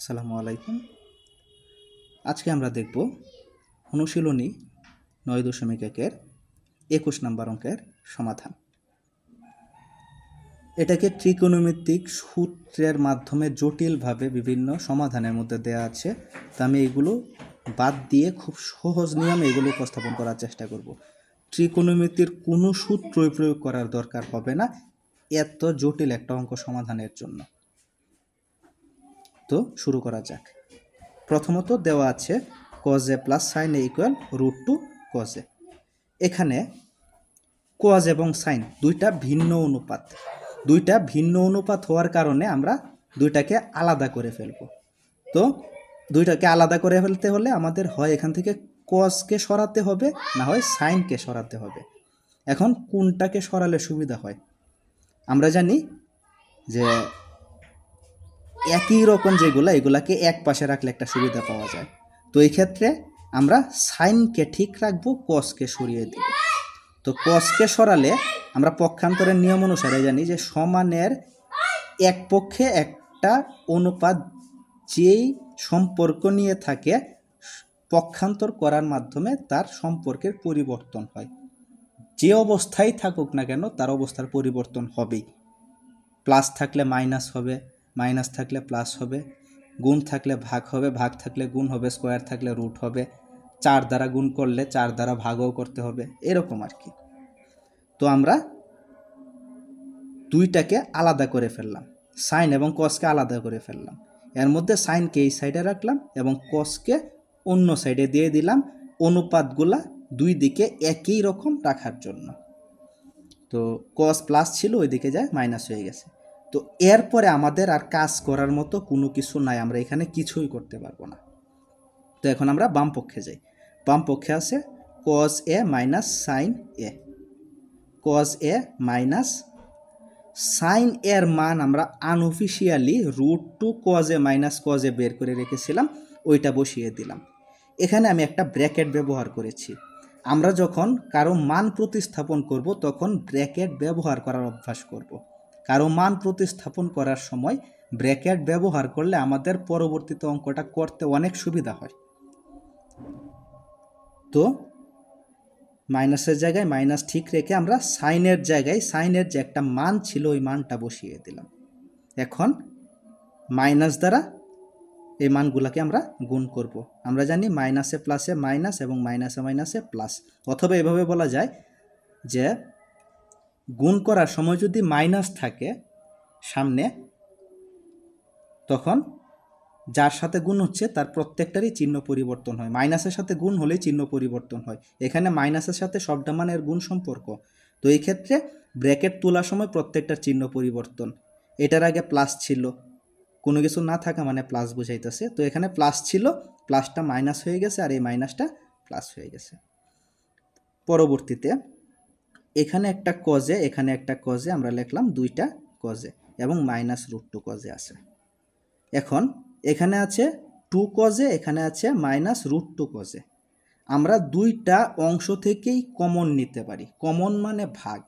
আসসালামু আলাইকুম। আজকে আমরা দেখব অনুশীলনী 9.1-এর 21 নম্বর অঙ্কের সমাধান। এটাকে ত্রিকোণমিতিক সূত্রের মাধ্যমে জটিলভাবে বিভিন্ন সমাধানের মধ্যে দেওয়া আছে। তো আমি এগুলো বাদ দিয়ে খুব সহজ নিয়মে এগুলো উপস্থাপন করার চেষ্টা করব। ত্রিকোণমিতির কোনো সূত্রই প্রয়োগ করার দরকার হবে না এত জটিল একটা অঙ্ক সমাধানের জন্য। তো শুরু করা যাক। প্রথমত দেওয়া আছে cos a plus sin a equal √2 cos a। এখানে cos এবং sin দুইটা ভিন্ন অনুপাত হওয়ার কারণে আমরা দুইটাকে আলাদা করে ফেলব। তো দুইটাকে আলাদা করে ফেলতে হলে আমাদের হয় এখান থেকে cosকে সরাতে হবে, না হয় সাইনকে সরাতে হবে। এখন কোনটাকে সরালে সুবিধা হয়? আমরা জানি যে একই রকম যেগুলো এগুলাকে এক পাশে রাখলে একটা সুবিধা পাওয়া যায়। তো এই ক্ষেত্রে আমরা সাইনকে ঠিক রাখবো, কসকে সরিয়ে দিব। তো কসকে সরালে আমরা পক্ষান্তরের নিয়ম অনুসারে জানি যে সমানের এক পক্ষে একটা অনুপাত যেই সম্পর্ক নিয়ে থাকে পক্ষান্তর করার মাধ্যমে তার সম্পর্কের পরিবর্তন হয়। যে অবস্থায় থাকুক না কেন তার অবস্থার পরিবর্তন হবেই। প্লাস থাকলে মাইনাস হবে, মাইনাস থাকলে প্লাস হবে, গুণ থাকলে ভাগ হবে, ভাগ থাকলে গুণ হবে, স্কোয়ার থাকলে রুট হবে, 4 দ্বারা গুণ করলে 4 দ্বারা ভাগও করতে হবে, এরকম আর কি। তো আমরা দুইটাকে আলাদা করে ফেললাম, সাইন এবং কসকে আলাদা করে ফেললাম। এর মধ্যে সাইনকে এই সাইডে রাখলাম এবং কসকে অন্য সাইডে দিয়ে দিলাম, অনুপাতগুলা দুই দিকে একই রকম রাখার জন্য। তো কস প্লাস ছিল ওইদিকে যায় মাইনাস হয়ে গেছে। তো এরপরে আমাদের আর কাজ করার মতো কোনো কিছু নাই, আমরা এখানে কিছুই করতে পারবো না। তো এখন আমরা বাম পক্ষে যাই। বাম পক্ষে আছে cos a minus sine A. cos a minus sine এর মান আমরা unofficially √2 cos a minus cos a বের করে রেখেছিলাম, ওইটা বসিয়ে দিলাম। এখানে আমি একটা ব্র্যাকেট ব্যবহার করেছি। আমরা যখন কারো মান প্রতিস্থাপন করব তখন ব্র্যাকেট ব্যবহার করার অভ্যাস করব। কারো মান প্রতিস্থাপন করার সময় ব্র্যাকেট ব্যবহার করলে আমাদের পরবর্তীতে অঙ্কটা করতে অনেক সুবিধা হয়। তো মাইনাসের জায়গায় মাইনাস ঠিক রেখে আমরা সাইনের জায়গায় সাইনের যে একটা মান ছিল ওই মানটা বসিয়ে দিলাম। এখন মাইনাস দ্বারা এই মানগুলোকে আমরা গুণ করব। আমরা জানি মাইনাসে প্লাসে মাইনাস এবং মাইনাসে মাইনাসে প্লাস, অথবা এভাবে বলা যায় যে গুণ করার সময় যদি মাইনাস থাকে সামনে, তখন যার সাথে গুণ হচ্ছে তার প্রত্যেকটারই চিহ্ন পরিবর্তন হয়। মাইনাসের সাথে গুণ হলেই চিহ্ন পরিবর্তন হয়। এখানে মাইনাসের সাথে সবটা মানের গুণ সম্পর্ক। তো এই ক্ষেত্রে ব্র্যাকেট তোলার সময় প্রত্যেকটার চিহ্ন পরিবর্তন। এটার আগে প্লাস ছিল, কোনো কিছু না থাকা মানে প্লাস বোঝাইতেছে। তো এখানে প্লাস ছিল, প্লাসটা মাইনাস হয়ে গেছে আর এই মাইনাসটা প্লাস হয়ে গেছে। পরবর্তীতে এখানে একটা কজে, এখানে একটা কজে, আমরা লিখলাম দুইটা কজে এবং মাইনাস √2 কজে আছে। এখন এখানে আছে 2 কজে, এখানে আছে মাইনাস √2 কজে। আমরা দুইটা অংশ থেকেই কমন নিতে পারি। কমন মানে ভাগ,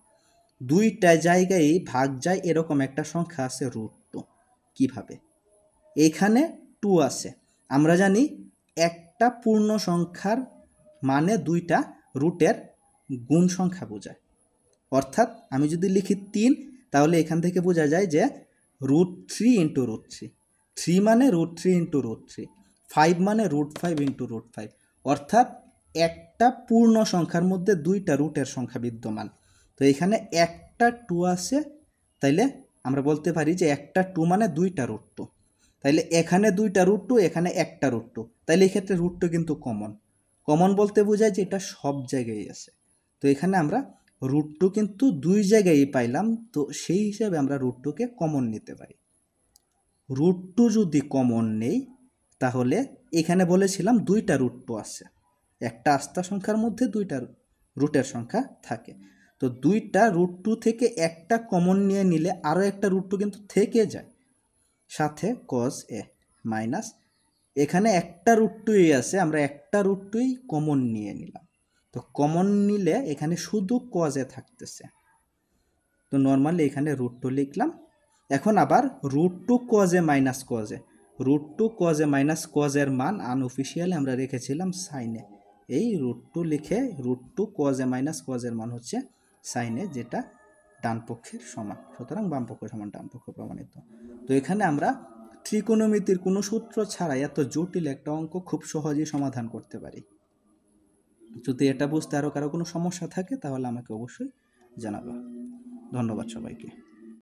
দুইটা জায়গায় ভাগ যায় এরকম একটা সংখ্যা আছে √2। কিভাবে? এখানে 2 আছে, আমরা জানি একটা পূর্ণ সংখ্যার মানে দুইটা রুটের গুণ সংখ্যা বোঝায়। অর্থাৎ আমি যদি লিখি 3, তাহলে এখান থেকে বোঝা যায় যে √3 × √3, 3 মানে √3 × √3, 5 মানে √5 × √5। অর্থাৎ একটা পূর্ণ সংখ্যার মধ্যে দুইটা রুটের সংখ্যা বিদ্যমান। তো এখানে একটা 2 আছে, তাইলে আমরা বলতে পারি যে একটা 2 মানে দুইটা √2। তাইলে এখানে দুইটা √2, এখানে একটা √2, তাইলে এই ক্ষেত্রে √2 কিন্তু কমন। কমন বলতে বোঝায় যে এটা সব জায়গায় আছে। তো এখানে আমরা √2 কিন্তু দুই জায়গায় পাইলাম, তো সেই হিসাবে আমরা √2কে কমন নিতে পারি। √2 যদি কমন নেই তাহলে এখানে বলেছিলাম দুইটা √2 আছে, একটা আস্তা সংখ্যার মধ্যে দুইটা রুটের সংখ্যা থাকে। তো দুইটা √2 থেকে একটা কমন নিয়ে নিলে আরও একটা √2 কিন্তু থেকে যায়, সাথে cos a মাইনাস এখানে একটা √2ই আছে, আমরা একটা √2ই কমন নিয়ে নিলাম। তো কমন নিলে এখানে শুধু cos a থাকতেছে, তো নর্মালি এখানে √2 লিখলাম। এখন আবার √2 cos a minus cos a, √2 cos a minus cos এর মান আনঅফিসিয়ালি আমরা রেখেছিলাম সাইনে। এই √2 লিখে √2 cos a মাইনাস cos এর মান হচ্ছে সাইনে, যেটা ডান পক্ষের সমান, সুতরাং বাম পক্ষের সমান ডান পক্ষ প্রমাণিত। তো এখানে আমরা ত্রিকোণমিতির কোনো সূত্র ছাড়াই এত জটিল একটা অঙ্ক খুব সহজেই সমাধান করতে পারি। যদি এটা বুঝতে আরও কারো কোনো সমস্যা থাকে তাহলে আমাকে অবশ্যই জানাবে। ধন্যবাদ সবাইকে।